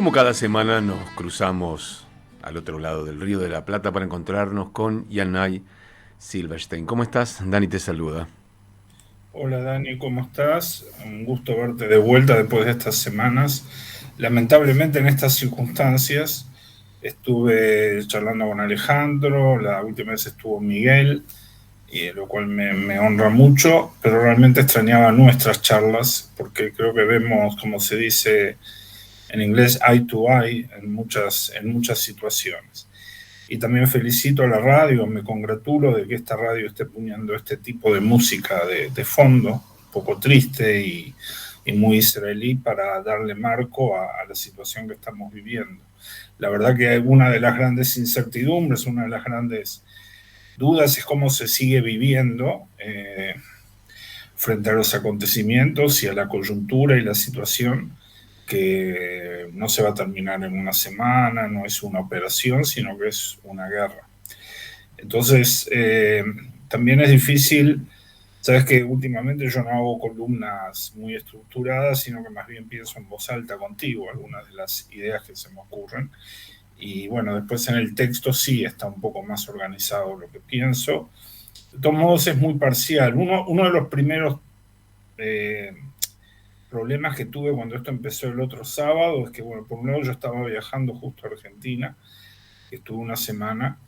Como cada semana nos cruzamos al otro lado del Río de la Plata para encontrarnos con Yanay Silverstein. ¿Cómo estás? Dani te saluda. Hola Dani, ¿cómo estás? Un gusto verte de vuelta después de estas semanas. Lamentablemente en estas circunstancias estuve charlando con Alejandro, la última vez estuvo Miguel, y lo cual me honra mucho, pero realmente extrañaba nuestras charlas porque creo que vemos, como se dice en inglés, eye to eye en muchas situaciones. Y también felicito a la radio, me congratulo de que esta radio esté poniendo este tipo de música de fondo, un poco triste y muy israelí para darle marco a la situación que estamos viviendo. La verdad que una de las grandes incertidumbres, una de las grandes dudas es cómo se sigue viviendo frente a los acontecimientos y a la coyuntura y la situación que no se va a terminar en una semana, no es una operación, sino que es una guerra. Entonces, también es difícil, sabes que últimamente yo no hago columnas muy estructuradas, sino que más bien pienso en voz alta contigo algunas de las ideas que se me ocurren. Y bueno, después en el texto sí está un poco más organizado lo que pienso. De todos modos es muy parcial. Uno de los primeros eh, problemas que tuve cuando esto empezó el otro sábado es que, bueno, por un lado yo estaba viajando justo a Argentina, estuve una semana,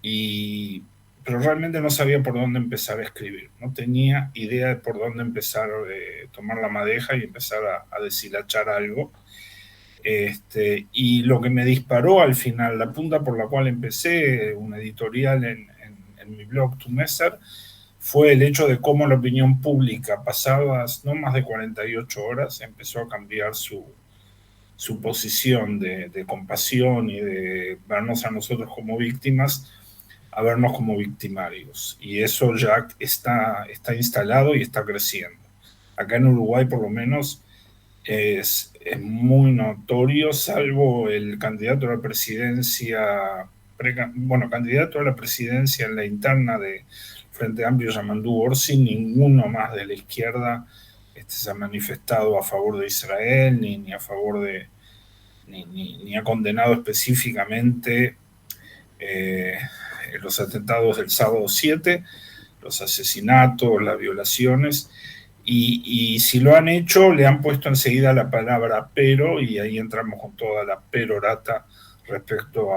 y, pero realmente no sabía por dónde empezar a escribir, no tenía idea de por dónde empezar a tomar la madeja y empezar a deshilachar algo. Y lo que me disparó al final, la punta por la cual empecé una editorial en mi blog Tu Messer, fue el hecho de cómo la opinión pública, pasadas no más de 48 horas, empezó a cambiar su posición de compasión y de vernos a nosotros como víctimas a vernos como victimarios. Y eso ya está instalado y está creciendo. Acá en Uruguay, por lo menos, es muy notorio, salvo el candidato a la presidencia, bueno, candidato a la presidencia en la interna de Frente Amplio, Yamandú Orsi, ninguno más de la izquierda se ha manifestado a favor de Israel, ni a favor de, ni ha condenado específicamente eh, los atentados del sábado 7, los asesinatos, las violaciones, y si lo han hecho, le han puesto enseguida la palabra pero, y ahí entramos con toda la perorata respecto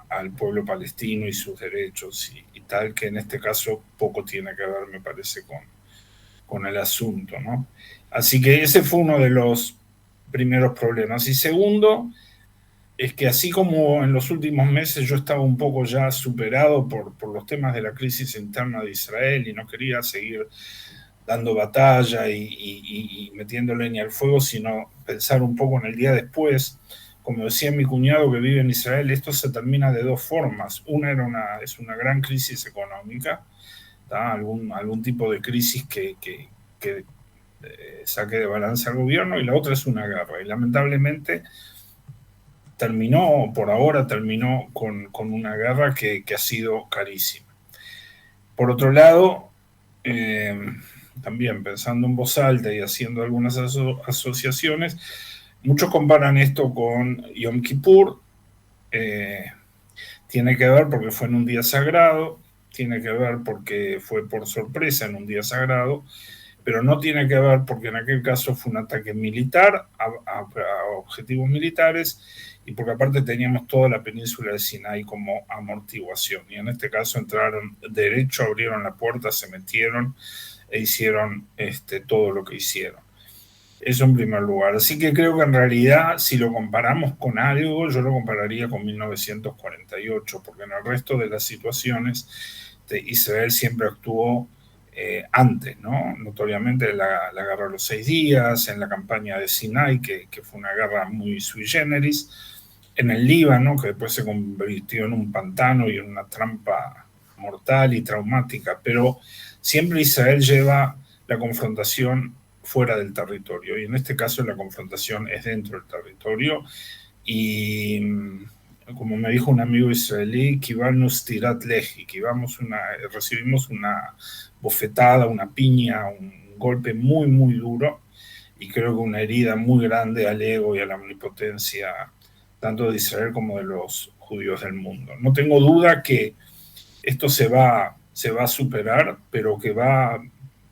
al pueblo palestino y sus derechos y tal, que en este caso poco tiene que ver, me parece, con el asunto, ¿no? Así que ese fue uno de los primeros problemas. Y segundo, es que así como en los últimos meses yo estaba un poco ya superado por los temas de la crisis interna de Israel y no quería seguir dando batalla y metiendo leña al fuego, sino pensar un poco en el día después. Como decía mi cuñado que vive en Israel, esto se termina de dos formas. Es una gran crisis económica, algún tipo de crisis que saque de balance al gobierno, y la otra es una guerra. Y lamentablemente por ahora terminó con una guerra que ha sido carísima. Por otro lado, eh, también pensando en voz alta y haciendo algunas asociaciones, muchos comparan esto con Yom Kippur. eh, Tiene que ver porque fue en un día sagrado, tiene que ver porque fue por sorpresa en un día sagrado, pero no tiene que ver porque en aquel caso fue un ataque militar a objetivos militares, y porque aparte teníamos toda la península de Sinai como amortiguación. Y en este caso entraron derecho, abrieron la puerta, se metieron e hicieron todo lo que hicieron. Eso en primer lugar. Así que creo que en realidad, si lo comparamos con algo, yo lo compararía con 1948, porque en el resto de las situaciones Israel siempre actuó antes, ¿no? Notoriamente la guerra de los 6 días, en la campaña de Sinai, que fue una guerra muy sui generis, en el Líbano, que después se convirtió en un pantano y en una trampa mortal y traumática, pero siempre Israel lleva la confrontación fuera del territorio, y en este caso la confrontación es dentro del territorio. Y como me dijo un amigo israelí, recibimos una bofetada, una piña, un golpe muy, muy duro, y creo que una herida muy grande al ego y a la omnipotencia tanto de Israel como de los judíos del mundo. No tengo duda que esto se va a superar, pero que va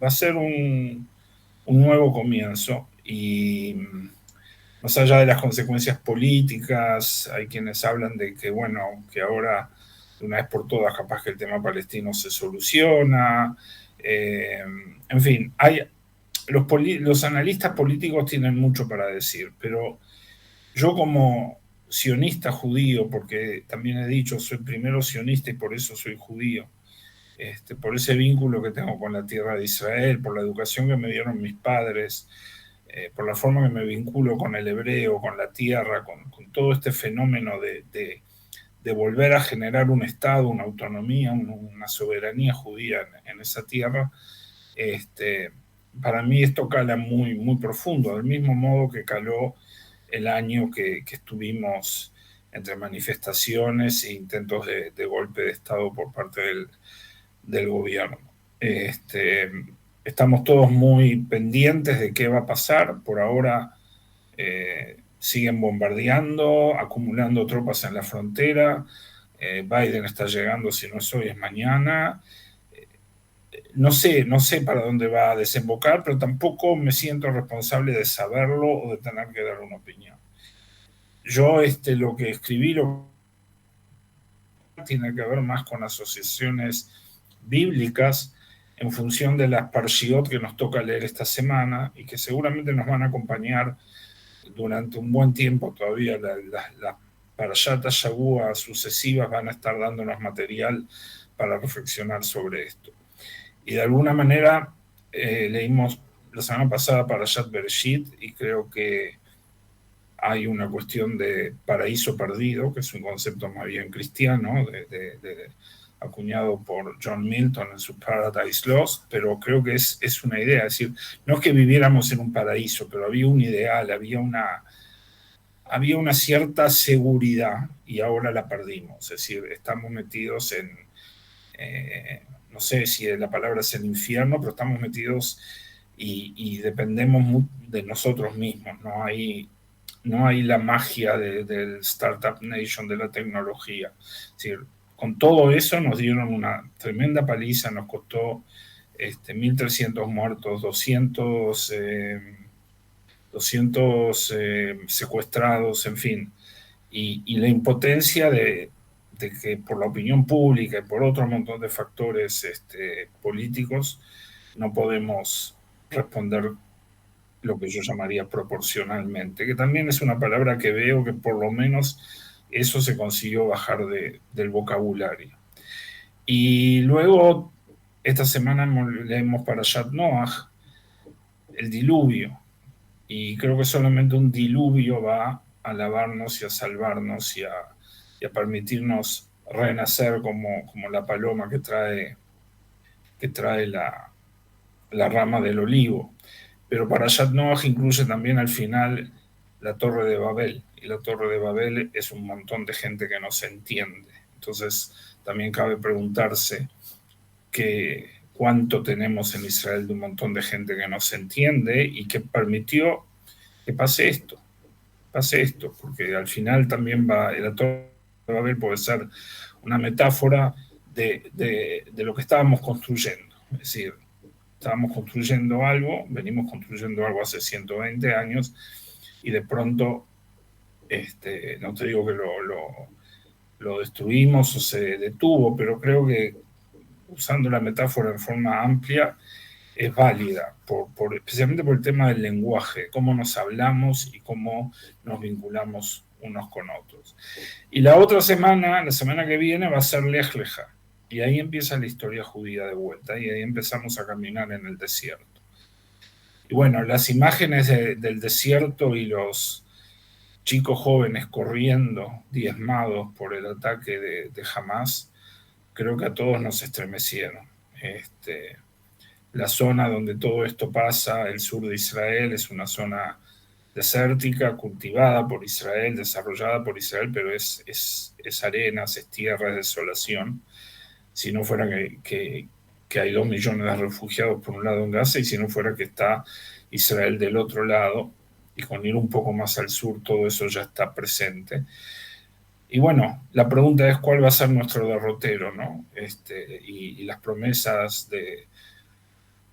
a ser un nuevo comienzo y más allá de las consecuencias políticas, hay quienes hablan de que, bueno, que ahora de una vez por todas capaz que el tema palestino se soluciona. En fin, los analistas políticos tienen mucho para decir, pero yo como sionista judío, porque también he dicho, soy primero sionista y por eso soy judío, por ese vínculo que tengo con la tierra de Israel, por la educación que me dieron mis padres, por la forma que me vinculo con el hebreo, con la tierra, con todo este fenómeno de volver a generar un Estado, una autonomía, una soberanía judía en esa tierra, para mí esto cala muy, muy profundo, del mismo modo que caló el año que estuvimos entre manifestaciones e intentos de golpe de Estado por parte del gobierno. Estamos todos muy pendientes de qué va a pasar. Por ahora siguen bombardeando, acumulando tropas en la frontera. Biden está llegando, si no es hoy, es mañana. No sé para dónde va a desembocar, pero tampoco me siento responsable de saberlo o de tener que dar una opinión. Yo lo que escribí tiene que ver más con asociaciones bíblicas en función de las parshiot que nos toca leer esta semana y que seguramente nos van a acompañar durante un buen tiempo todavía. Las parashat Shavua sucesivas van a estar dándonos material para reflexionar sobre esto. Y de alguna manera leímos la semana pasada Parashat Bereshit y creo que hay una cuestión de paraíso perdido, que es un concepto más bien cristiano, acuñado por John Milton en su Paradise Lost, pero creo que es una idea, es decir, no es que viviéramos en un paraíso, pero había un ideal, había una cierta seguridad y ahora la perdimos, es decir, estamos metidos no sé si la palabra es el infierno, pero estamos metidos y dependemos de nosotros mismos, no hay la magia del Startup Nation, de la tecnología. Es decir, con todo eso nos dieron una tremenda paliza, nos costó 1.300 muertos, 200 secuestrados, en fin. Y la impotencia de que por la opinión pública y por otro montón de factores políticos no podemos responder lo que yo llamaría proporcionalmente, que también es una palabra que veo que por lo menos eso se consiguió bajar del vocabulario. Y luego, esta semana leemos Parashat Noach, el diluvio, y creo que solamente un diluvio va a lavarnos y a salvarnos y a permitirnos renacer como la paloma que trae la rama del olivo. Pero Parashat Noach incluye también al final la Torre de Babel, y la Torre de Babel es un montón de gente que no se entiende. Entonces también cabe preguntarse cuánto tenemos en Israel de un montón de gente que no se entiende y que permitió que pase esto, porque al final también la Torre de Babel puede ser una metáfora de lo que estábamos construyendo. Es decir, estábamos construyendo algo, venimos construyendo algo hace 120 años y de pronto, no te digo que lo destruimos o se detuvo, pero creo que usando la metáfora en forma amplia es válida, especialmente por el tema del lenguaje, cómo nos hablamos y cómo nos vinculamos unos con otros. Y la semana que viene va a ser Lej Leja. Y ahí empieza la historia judía de vuelta, y ahí empezamos a caminar en el desierto. Y bueno, las imágenes del desierto y los chicos jóvenes corriendo, diezmados por el ataque de Hamas, creo que a todos nos estremecieron. La zona donde todo esto pasa, el sur de Israel, es una zona desértica, cultivada por Israel, desarrollada por Israel, pero es arenas, es tierra, es desolación. Si no fuera que hay 2 millones de refugiados por un lado en Gaza, y si no fuera que está Israel del otro lado, y con ir un poco más al sur todo eso ya está presente. Y bueno, la pregunta es cuál va a ser nuestro derrotero, ¿no? Y las promesas de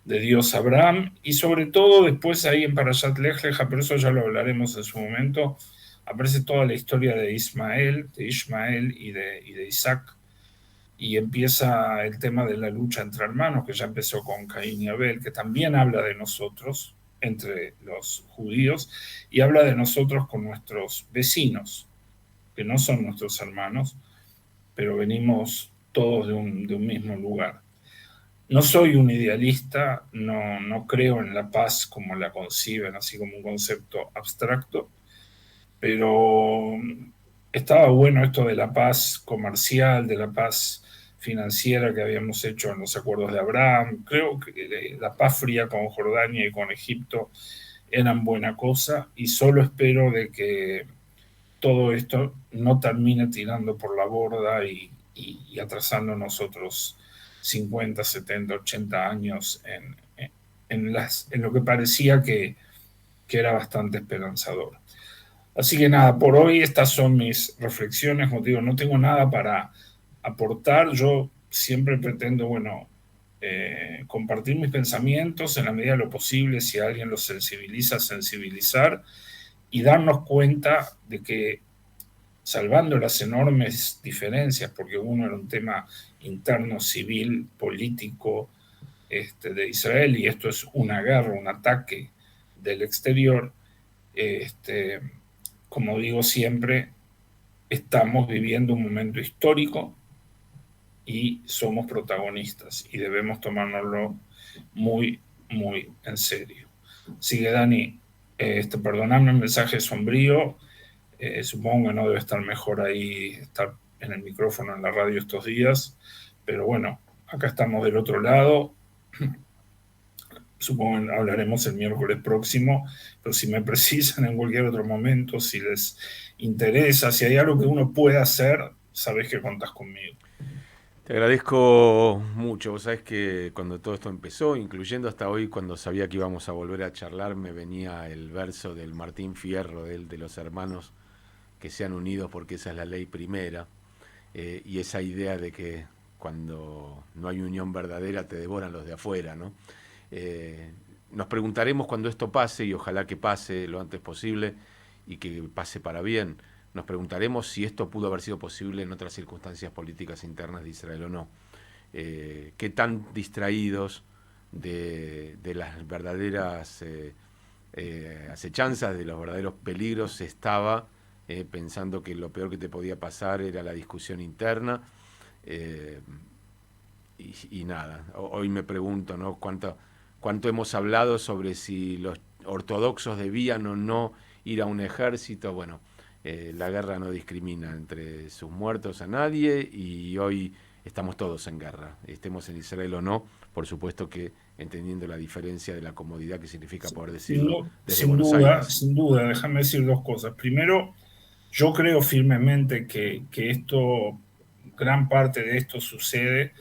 Dios a Abraham, y sobre todo después ahí en Parashat Lech Lecha, pero eso ya lo hablaremos en su momento, aparece toda la historia de Ismael y de Isaac, y empieza el tema de la lucha entre hermanos, que ya empezó con Caín y Abel, que también habla de nosotros, entre los judíos, y habla de nosotros con nuestros vecinos, que no son nuestros hermanos, pero venimos todos de un mismo lugar. No soy un idealista, no creo en la paz como la conciben, así como un concepto abstracto, pero estaba bueno esto de la paz comercial, de la paz financiera que habíamos hecho en los acuerdos de Abraham. Creo que la paz fría con Jordania y con Egipto eran buena cosa, y solo espero de que todo esto no termine tirando por la borda y atrasando nosotros 50, 70, 80 años en lo que parecía que era bastante esperanzador. Así que nada, por hoy estas son mis reflexiones. Como digo, no tengo nada para aportar. Yo siempre pretendo, bueno, compartir mis pensamientos en la medida de lo posible, si alguien los sensibiliza, sensibilizar y darnos cuenta de que, salvando las enormes diferencias, porque uno era un tema interno, civil, político, de Israel, y esto es una guerra, un ataque del exterior, este, como digo siempre, estamos viviendo un momento histórico y somos protagonistas y debemos tomárnoslo muy, muy en serio. Sigue Dani, perdonadme el mensaje sombrío, supongo que no debe estar mejor ahí, estar en el micrófono en la radio estos días, pero bueno, acá estamos del otro lado. Supongo que hablaremos el miércoles próximo, pero si me precisan en cualquier otro momento, si les interesa, si hay algo que uno pueda hacer, sabés que contás conmigo. Te agradezco mucho. Vos sabés que cuando todo esto empezó, incluyendo hasta hoy, cuando sabía que íbamos a volver a charlar, me venía el verso del Martín Fierro, de los hermanos que sean unidos porque esa es la ley primera, y esa idea de que cuando no hay unión verdadera te devoran los de afuera, ¿no? Eh, Nos preguntaremos cuando esto pase, y ojalá que pase lo antes posible y que pase para bien. Nos preguntaremos si esto pudo haber sido posible en otras circunstancias políticas internas de Israel o no. Qué tan distraídos de las verdaderas acechanzas, de los verdaderos peligros se estaba, pensando que lo peor que te podía pasar era la discusión interna. eh, y nada, hoy me pregunto, ¿no? Cuánto hemos hablado sobre si los ortodoxos debían o no ir a un ejército. Bueno, la guerra no discrimina entre sus muertos a nadie, y hoy estamos todos en guerra, estemos en Israel o no, por supuesto que entendiendo la diferencia de la comodidad que significa poder decirlo desde Sin Buenos duda, Aires. sin duda, déjame decir dos cosas. Primero, yo creo firmemente que gran parte de esto sucede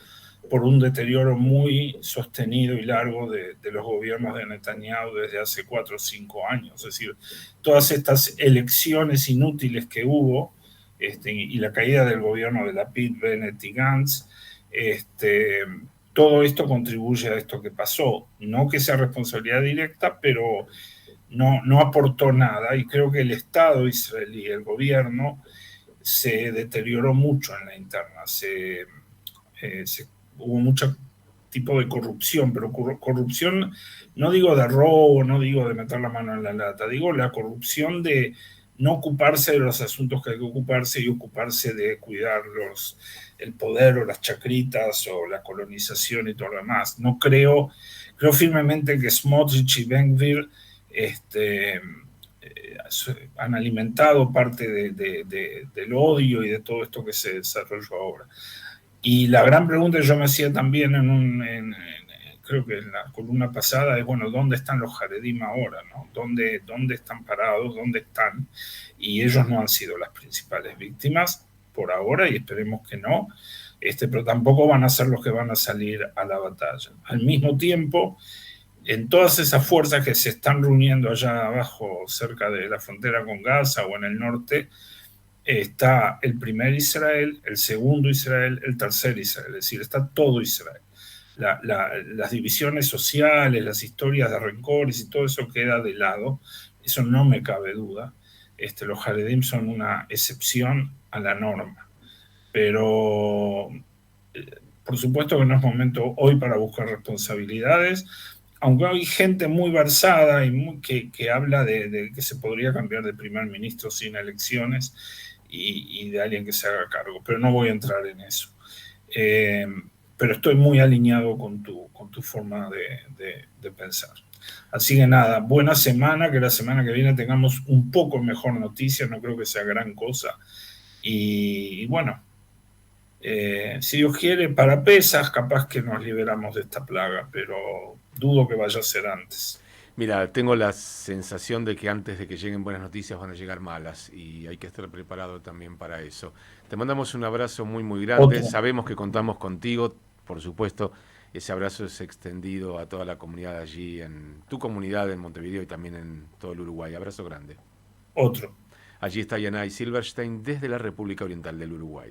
por un deterioro muy sostenido y largo de los gobiernos de Netanyahu desde hace 4 o 5 años. Es decir, todas estas elecciones inútiles que hubo, y la caída del gobierno de Lapid, Bennett y Gantz, todo esto contribuye a esto que pasó. No que sea responsabilidad directa, pero no aportó nada, y creo que el Estado israelí, el gobierno, se deterioró mucho en la interna. Hubo mucho tipo de corrupción, pero corrupción, no digo de robo, no digo de meter la mano en la lata, digo la corrupción de no ocuparse de los asuntos que hay que ocuparse y ocuparse de cuidar el poder o las chacritas o la colonización y todo lo demás. No creo firmemente que Smotrich y Ben-Gvir han alimentado parte del odio y de todo esto que se desarrolló ahora. Y la gran pregunta que yo me hacía también creo que en la columna pasada es, bueno, ¿dónde están los Haredim ahora? ¿No? ¿Dónde están parados? ¿Dónde están? Y ellos no han sido las principales víctimas por ahora, y esperemos que no, pero tampoco van a ser los que van a salir a la batalla. Al mismo tiempo, en todas esas fuerzas que se están reuniendo allá abajo, cerca de la frontera con Gaza o en el norte, está el primer Israel, el segundo Israel, el tercer Israel, es decir, está todo Israel. Las divisiones sociales, las historias de rencores y todo eso queda de lado, eso no me cabe duda. Los Haredim son una excepción a la norma, pero por supuesto que no es momento hoy para buscar responsabilidades, aunque hay gente muy versada y que habla de que se podría cambiar de primer ministro sin elecciones y de alguien que se haga cargo, pero no voy a entrar en eso. Eh, pero estoy muy alineado con tu forma de pensar. Así que nada, buena semana, que la semana que viene tengamos un poco mejor noticia, no creo que sea gran cosa. Y bueno, si Dios quiere, para pesas, capaz que nos liberamos de esta plaga, pero dudo que vaya a ser antes. Mira, tengo la sensación de que antes de que lleguen buenas noticias van a llegar malas y hay que estar preparado también para eso. Te mandamos un abrazo muy, muy grande. Otro, Sabemos que contamos contigo, por supuesto. Ese abrazo es extendido a toda la comunidad allí, en tu comunidad en Montevideo y también en todo el Uruguay. Abrazo grande. otro. Allí está Yanay Silverstein desde la República Oriental del Uruguay.